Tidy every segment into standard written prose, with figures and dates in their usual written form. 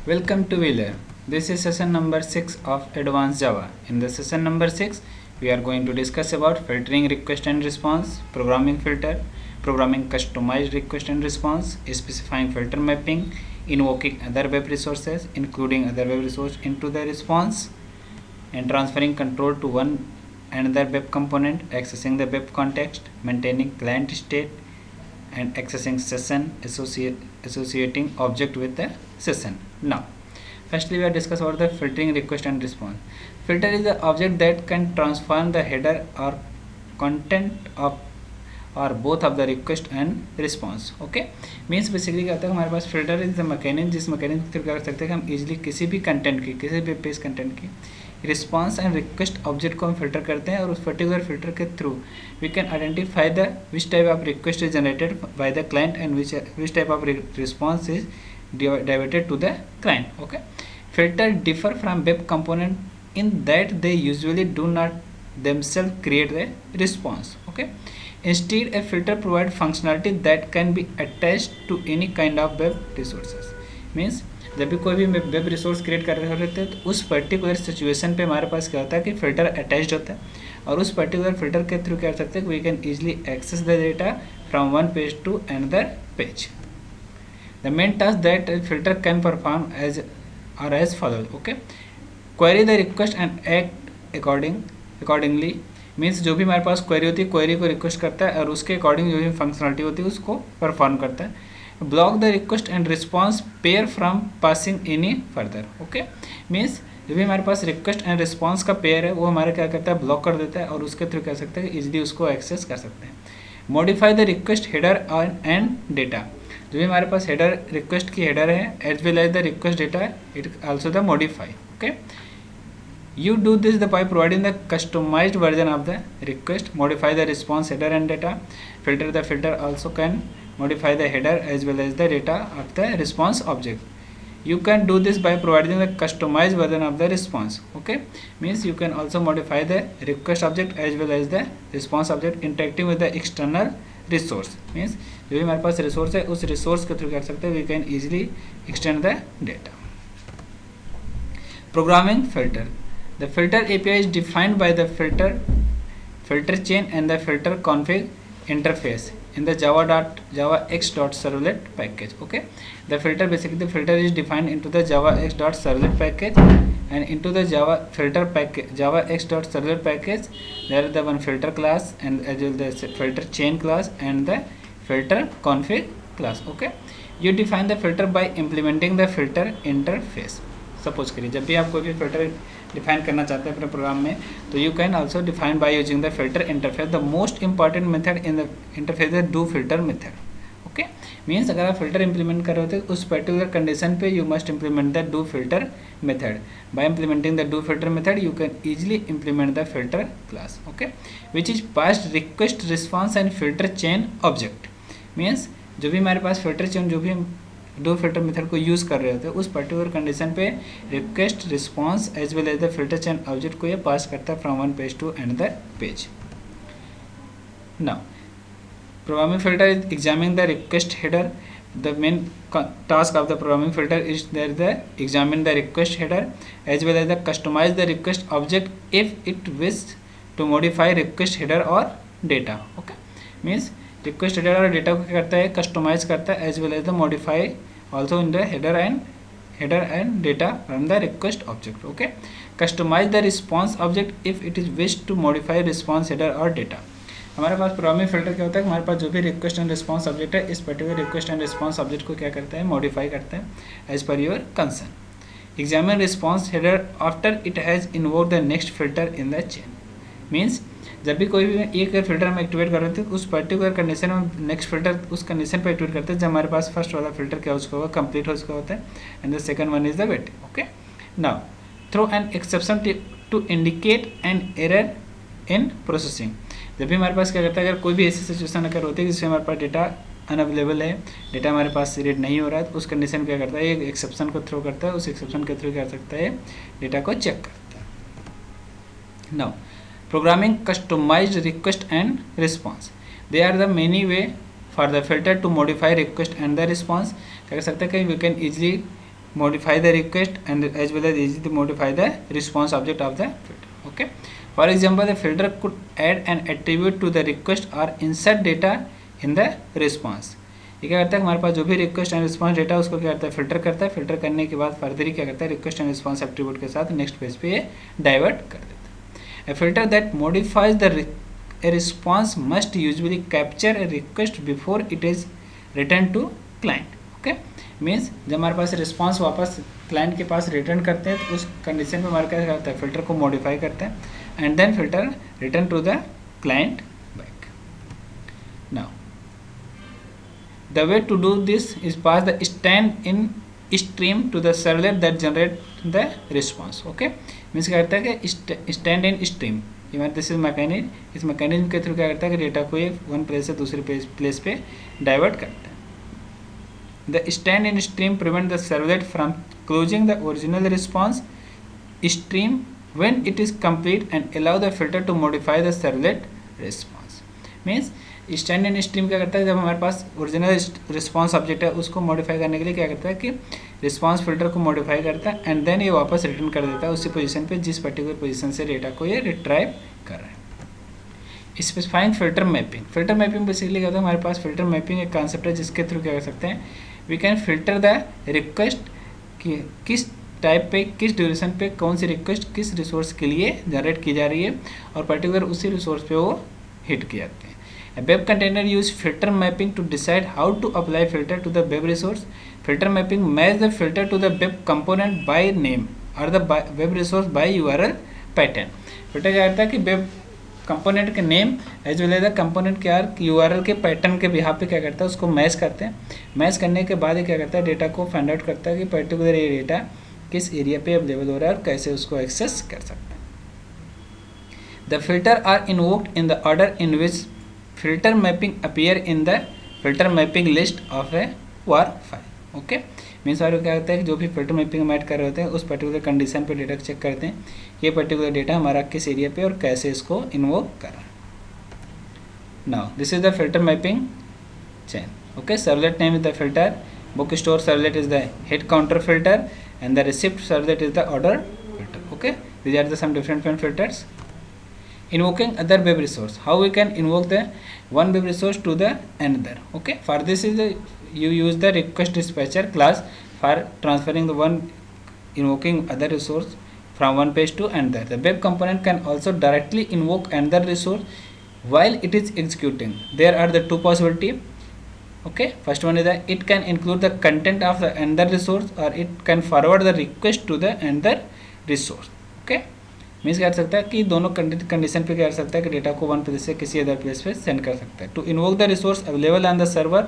Welcome to Wheeler. This is session number 6 of Advanced Java. In the session number 6, we are going to discuss about filtering request and response, programming filter, programming customized request and response, specifying filter mapping, invoking other web resources, including other web resource into the response, and transferring control to one another web component, accessing the web context, maintaining client state, and accessing session, associating object with the session. Now, firstly we are discuss about the filtering request and response. Filter is the object that can transform the header or content of और both of the request and response. Okay, means basically क्या होता है, हमारे पास filter is the mechanism जिस mechanism के through क्या कर सकते हैं कि हम इजीली किसी भी कंटेंट की, किसी भी पेज कंटेंट की रिस्पॉन्स एंड रिक्वेस्ट ऑब्जेक्ट को हम फिल्टर करते हैं और उस पर्टिकुलर फिल्टर के through we can identify the which type of request is generated by the client and which type of response is diverted to the client. Okay, filter differ from web component in that they usually do not themselves create the response. Okay, instead a filter provide functionality that can be attached to any kind of web resources. Means जब भी कोई भी web resource create कर रहे होते हैं तो उस पर्टिकुलर सिचुएशन पे हमारे पास क्या होता है कि फिल्टर अटैच्ड होता है और उस पर्टिकुलर फिल्टर के थ्रू क्या कर सकते हैं, we can easily access the data from one page to another page. The main task that a filter can perform are as follows. Okay, query the request and act accordingly. Means जो भी हमारे पास query होती है, query को request करता है और उसके अकॉर्डिंग जो भी फंक्शनलिटी होती है उसको परफॉर्म करता है. Block the request and response pair from passing any further. Okay, means जो भी हमारे पास रिक्वेस्ट एंड रिस्पॉन्स का पेयर है वो हमारे क्या करता है, ब्लॉक कर देता है और उसके थ्रू कह सकते हैं इजीली उसको एक्सेस कर सकते हैं. Modify the request header and data. जो भी हमारे पास हेडर रिक्वेस्ट की हेडर है as well as the request data, it also the modify. Okay, you do this by providing the customized version of the request, modify the response header and data. The filter also can modify the header as well as the data of the response object. You can do this by providing the customized version of the response. Okay, means you can also modify the request object as well as the response object interacting with the external resource. Means जो भी हमारे पास resource है उस resource के through कर सकते हैं, we can easily extend the data. Programming filter. The filter API is defined by the filter chain and the filter config interface in the java.x.servlet package. Okay, the filter the filter is defined into the java.x.servlet package, and into the java filter package java.x.servlet package there is the one filter class and as well the filter chain class and the filter config class. Okay, you define the filter by implementing the filter interface. Suppose करिए जब भी आप कोई भी filter define करना चाहते हैं अपने प्रोग्राम में तो you can also define by using the filter interface. The most important method in the interface is do filter method. Okay, means अगर आप फिल्टर इंप्लीमेंट कर रहे होते हैं उस पर्टिकुलर कंडीशन पे you must implement the do filter method. By implementing the do filter method you can easily implement the filter class. Okay, which is passed request response and filter chain object. Means जो भी हमारे पास filter chain जो भी do filter method को use कर रहे होते हैं उस पर्टिकुलर कंडीशन पे request response as well as the filter chain object को ये पास करता है from one page to another page. Now programming filter is examine the request header. The main task of the programming filter is there the examine the request header as well as the customize the request object if it wish to modify request header or data. Okay, means request header और data को क्या करता है, customise करता है as well as the modify also in the header and data from the request object. Okay, customise the response object if it is wish to modify response header और data. हमारे पास programming filter क्या होता है, हमारे पास जो भी request and response object है इस particular request and response object को क्या करता है, मॉडिफाई करता है as per your concern. Examine response header after it has invoked the next filter in the chain. Means जब भी कोई भी एक फिल्टर हम एक्टिवेट कर रहे थे उस पर्टिकुलर कंडीशन में नेक्स्ट फिल्टर उस कंडीशन पे एक्टिवेट करते हैं जब हमारे पास फर्स्ट वाला फिल्टर क्या हो चुका होगा, कंप्लीट हो चुका होता है and the second one is the wait. Okay, now throw an exception to indicate an error in processing. जब भी हमारे पास क्या करता है, अगर कोई भी ऐसी सिचुएशन अगर होती है जिससे हमारे पास डेटा अनअवेलेबल है, डेटा हमारे पास रीड नहीं हो रहा है, तो उस कंडीशन क्या करता है, एक एक्सेप्शन को थ्रो करता है, उस एक्सेप्शन के थ्रू क्या कर सकता है, डेटा को चेक करता है. Now programming customized request and response. They are the many way for the filter to modify request and the response. क्या कर सकते हैं कि we can easily modify the request and as well as easy to modify the response object of the filter. Okay, for example, the filter could add an attribute to the request or insert data in the response. ये क्या करता है, हमारे पास जो भी request and response data उसको क्या करता है, फिल्टर करता है. फिल्टर करने के बाद फर्दर क्या करता है, रिक्वेस्ट एंड रिस्पॉन्स एट्रीब्यूट के साथ नेक्स्ट पेज पे ये डाइवर्ट कर देता है. A filter that modifies a response must usually capture a request before it is returned to client. Okay, means जब हमारे पास रिस्पॉन्स वापस क्लाइंट के पास रिटर्न करते हैं तो उस कंडीशन पे हमारा क्या करता है, फिल्टर को मॉडिफाई करता है and then filter return to the client back. Now the way to do this is pass the stand in stream to the servlet that generate the response. Okay, means क्या करता है कि stand in stream, this is mechanism. इस mechanism के through क्या करता है कि डेटा को एक वन प्लेस से दूसरे प्लेस पे डाइवर्ट करता है. The stand in stream prevent the servlet from closing the original response stream when it is complete and allow the filter to modify the servlet response. Means stand in stream क्या करता है, जब हमारे पास original response object है उसको modify करने के लिए क्या करता है कि रिस्पॉन्स फिल्टर को मॉडिफाई करता है एंड देन ये वापस रिटर्न कर देता है उसी पोजीशन पे जिस पर्टिकुलर पोजीशन से डेटा को ये रिट्राइव कर रहा है. Specifying filter mapping. Filter mapping basically क्या होता है, हमारे पास फिल्टर मैपिंग एक कॉन्सेप्ट है जिसके थ्रू क्या कर सकते हैं, we can filter the request कि किस टाइप पे किस ड्यूरेशन पे कौन सी रिक्वेस्ट किस रिसोर्स के लिए जनरेट की जा रही है और पर्टिकुलर उसी रिसोर्स पे वो हिट किए जाते हैं. A web container use filter mapping to decide how to apply filter to the web resource. Filter mapping match the filter to the web component by name or the web resource by URL pattern. filter क्या करता है कि web component के name as well as the component के URL के pattern के behalf पे क्या करता है उसको मैच करते हैं. मैच करने के बाद क्या करता है, डेटा को फाइंड आउट करता है कि पर्टिकुलर ये डेटा किस एरिया पे अवेलेबल हो रहा है और कैसे उसको एक्सेस कर सकते हैं. The filter are invoked in the order in which filter mapping appear in the filter mapping list of a war file. Okay, means और क्या होता है कि जो भी फिल्टर मैपिंग हम ऐड कर रहे होते हैं उस पर्टिकुलर कंडीशन पे डेटा चेक करते हैं ये पर्टिकुलर डेटा हमारा किस एरिया पे और कैसे इसको इन्वोक कर रहा है. Now this is the filter mapping chain. Okay, servlet name is the filter, book store servlet is the hit counter filter and the receipt servlet is the order filter. Okay, these are the some different filters. Invoking other web resource, how we can invoke the one web resource to the another. Okay, for this is you use the request dispatcher class for transferring the one invoking other resource from one page to another. The web component can also directly invoke another resource while it is executing. There are the two possibility. Okay, first one is that it can include the content of the another resource or it can forward the request to the another resource. Okay, means क्या कर सकता है कि दोनों condition पे क्या कर सकता है कि डेटा को वन प्लेस से किसी अदर प्लेस पे सेंड कर सकता है. To invoke the resource available on the server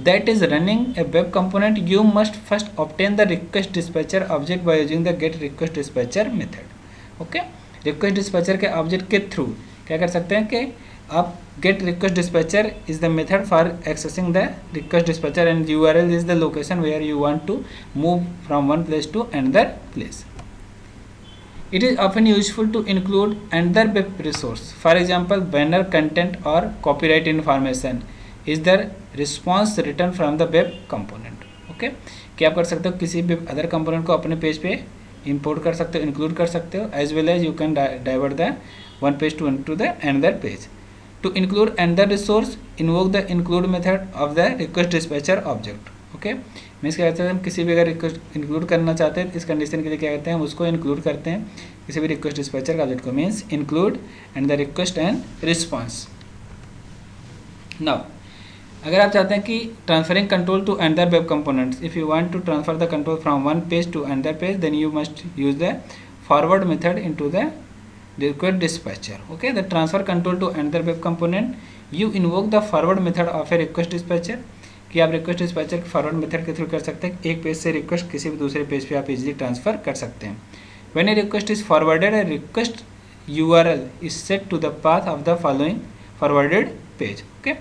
that is running a web component you must first obtain the request dispatcher object by using the get request dispatcher method. Okay, request dispatcher के object के through क्या कर सकते हैं कि आप get request dispatcher is the method for accessing the request dispatcher and URL is the location where you want to move from one place to another place. It is often useful to include another web resource. For example, banner content or copyright information is the response written from the web component. Okay, क्या आप कर सकते हो किसी भी other component को अपने page पे इंपोर्ट कर सकते हो, इंक्लूड कर सकते हो as well as you can divert the one page to the another page. To include another resource, invoke the include method of the request dispatcher object. Okay, means क्या करते हैं हम किसी भी अगर रिक्वेस्ट इंक्लूड करना चाहते हैं इस कंडीशन के लिए क्या करते हैं हम उसको इंक्लूड करते हैं किसी भी रिक्वेस्ट डिस्पैचर का ऑब्जेक्ट को. Means include and the request and response. Now अगर आप चाहते हैं कि transferring control to another web components, if you want to transfer the control from one page to another page then you must use the forward method into the request dispatcher. Okay, the transfer control to another web component you invoke the forward method of a request dispatcher. कि आप request dispatcher के forward method के through कर सकते हैं, एक page से request किसी भी दूसरे पेज पे आप इजीली ट्रांसफर कर सकते हैं. When a request is forwarded, a request URL is set to the path of the following forwarded page. Okay,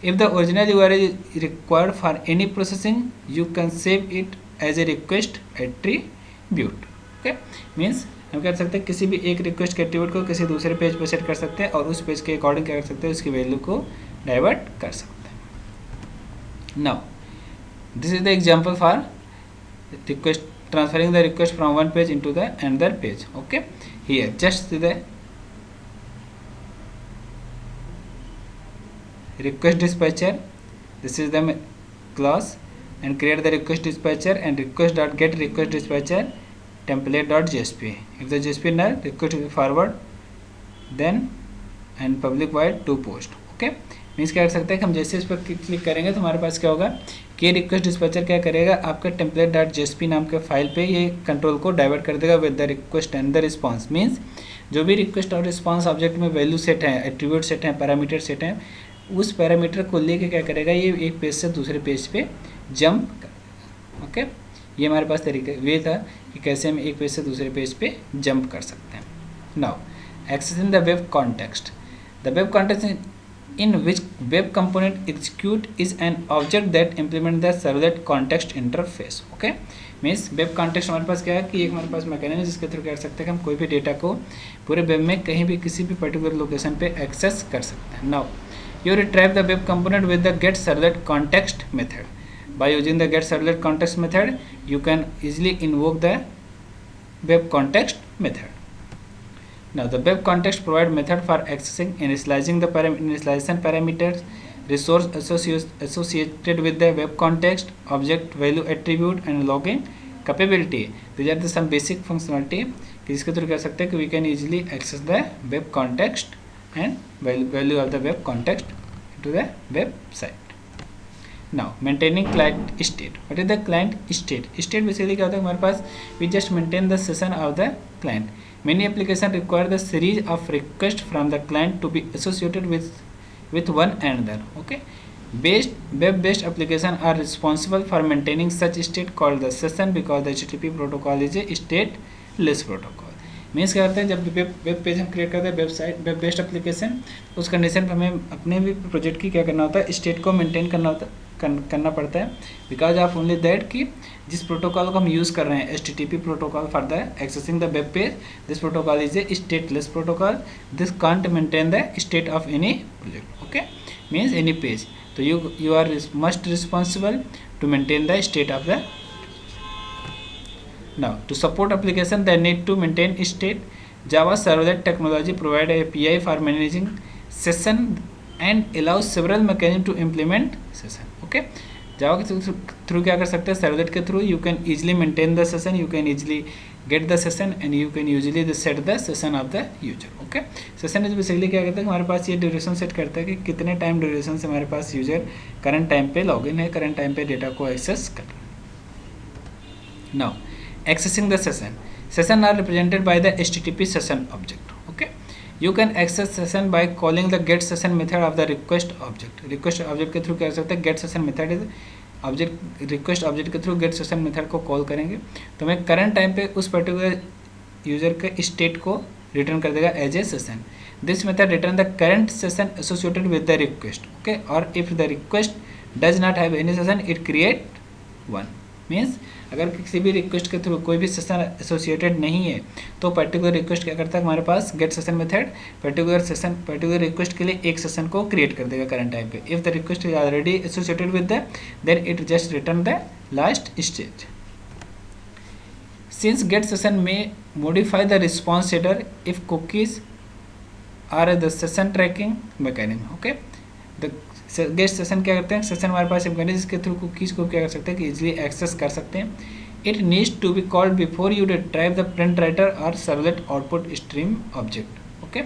if the original URL is required for any processing you can save it as a request attribute. Okay, means हम कर सकते हैं किसी भी एक request के attribute को किसी दूसरे पेज पर सेट कर सकते हैं और उस पेज के अकॉर्डिंग क्या कर सकते हैं उसकी वैल्यू को डाइवर्ट कर सकते हैं. Now, this is the example for request transferring the request from one page into the another page. Okay, here just see the request dispatcher. This is the class, and create the request dispatcher and request.get request dispatcher template.jsp. if the JSP null, request will be forward then and public void to post. Okay, means क्या कर सकते हैं कि हम जैसे इस पर click करेंगे तो हमारे पास क्या होगा कि रिक्वेस्ट डिस्पैचर क्या करेगा, आपका template.jsp नाम के फाइल पे ये कंट्रोल को डाइवर्ट कर देगा with the request and the response. Means जो भी रिक्वेस्ट और रिस्पॉन्स ऑब्जेक्ट में वैल्यू सेट है, एट्रीब्यूट सेट है, पैरामीटर सेट है, उस पैरामीटर को लेके क्या करेगा, ये एक पेज से दूसरे पेज पे जंप। ओके, ये हमारे पास तरीका वे था कि कैसे हम एक पेज से दूसरे पेज पे जंप कर सकते हैं। Now accessing the web context. The web context in which web component execute is an object that implement the servlet context interface. Okay, means web context हमारे पास क्या है कि एक हमारे पास मैकेनिज्म जिसके थ्रू कर सकते हैं कि हम कोई भी डेटा को पूरे वेब में कहीं भी किसी भी पर्टिकुलर लोकेशन पे एक्सेस कर सकते हैं। Now you retrieve the web component with the get servlet context method. By using the get servlet context method, you can easily invoke the web context method. Now the web context provide method for accessing and initializing the initialization parameters, resource associated with the web context, object value attribute and logging capability. These are the some basic functionality जिसके through कर सकते हैं कि we can easily access the web context and value of the web context to the website. Now maintaining client state. What is the client state? State basically क्या होता है हमारे पास we just maintain the session of the client. Many applications require the series of requests from the client to be associated with one another. Okay, web-based applications are responsible for maintaining such state called the session because the HTTP protocol is a stateless protocol. Means क्या करते हैं जब web page हम create करते हैं website web based application, उस condition पर हमें अपने भी प्रोजेक्ट की क्या करना होता है, स्टेट को मेंटेन करना पड़ता है बिकॉज ऑफ ओनली दैट कि जिस प्रोटोकॉल को हम यूज़ कर रहे हैं HTTP protocol for the accessing the web page, this protocol is a stateless protocol, this can't maintain the state of any project. Okay, means any page, तो you are must responsible to maintain the state of the. Now to support application they need to maintain state. Java Servlet technology provide a API for managing session and allows several mechanisms to implement session. Okay, Java के through क्या कर सकते हैं, Servlet के through you can easily maintain the session, you can easily get the session and you can usually set the session of the user. Okay, session is basically क्या करता है हमारे पास ये ड्यूरेशन सेट करता है कि कितने टाइम ड्यूरेशन से हमारे पास यूजर करंट टाइम पे लॉगिन है, करंट टाइम पे डेटा को एक्सेस कर रहा है. Now accessing the session are represented by the HTTP session object. Okay, you can access session by calling the get session method of the request object. Request object के through क्या कर सकते हैं, get session method is object, request object के through get session method को call करेंगे तो हमें करंट टाइम पे उस पर्टिकुलर यूजर के स्टेट को रिटर्न कर देगा as a session. This method return the current session associated with the request. Okay, और if the request does not have any session it create one. Means अगर किसी भी रिक्वेस्ट के through कोई भी सेशन एसोसिएटेड नहीं है तो पर्टिकुलर रिक्वेस्ट क्या करता है हमारे पास get session method particular request के लिए एक सेशन को क्रिएट कर देगा करंट टाइम पे. If the request is already associated with the then it just return the last stage. Since get session में modify the response header if cookies are the session tracking mechanism. Okay, the get session क्या करते हैं, session हमारे पास mechanism जिसके through cookies को क्या कर सकते हैं कि इजीली एक्सेस कर सकते हैं. It needs to be called before you retrieve the print writer और servlet output stream object. Okay,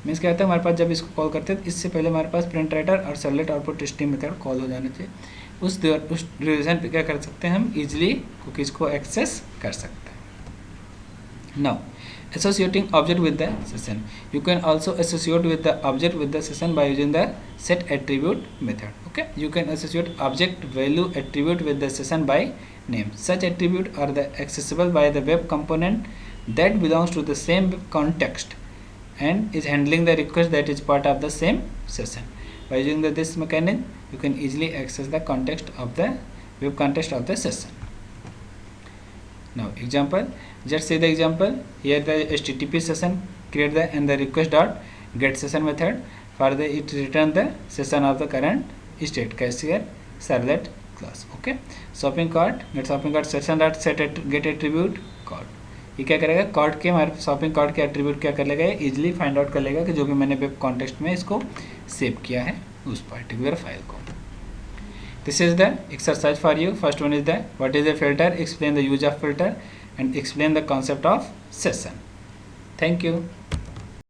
means क्या होता है हमारे पास जब इसको कॉल करते हैं इससे पहले हमारे पास प्रिंट राइटर और servlet output stream method call हो जाने चाहिए. उस ड्यूरेशन पे क्या कर सकते हैं हम इजीली कुकीज़ को एक्सेस कर सकते हैं. Now associating object with the session, you can also associate with the object with the session by using the set attribute method. Okay, you can associate object value attribute with the session by name. Such attribute are the accessible by the web component that belongs to the same context and is handling the request that is part of the same session. By using this mechanism you can easily access the context of the web context of the session. Now example, just say the example here, the HTTP session create the and the request dot get session method for the it return the session of the current state cashier servlet class. Okay, shopping cart, get shopping cart session dot set get attribute cart. ये क्या करेगा, cart के हमारे shopping cart के attribute क्या कर लेगा, easily find out कर लेगा कि जो भी मैंने वेब कॉन्टेक्स्ट में इसको सेव किया है उस पर्टिकुलर फाइल को. This is the exercise for you. First one is the what is a filter, explain the use of filter and explain the concept of session. Thank you.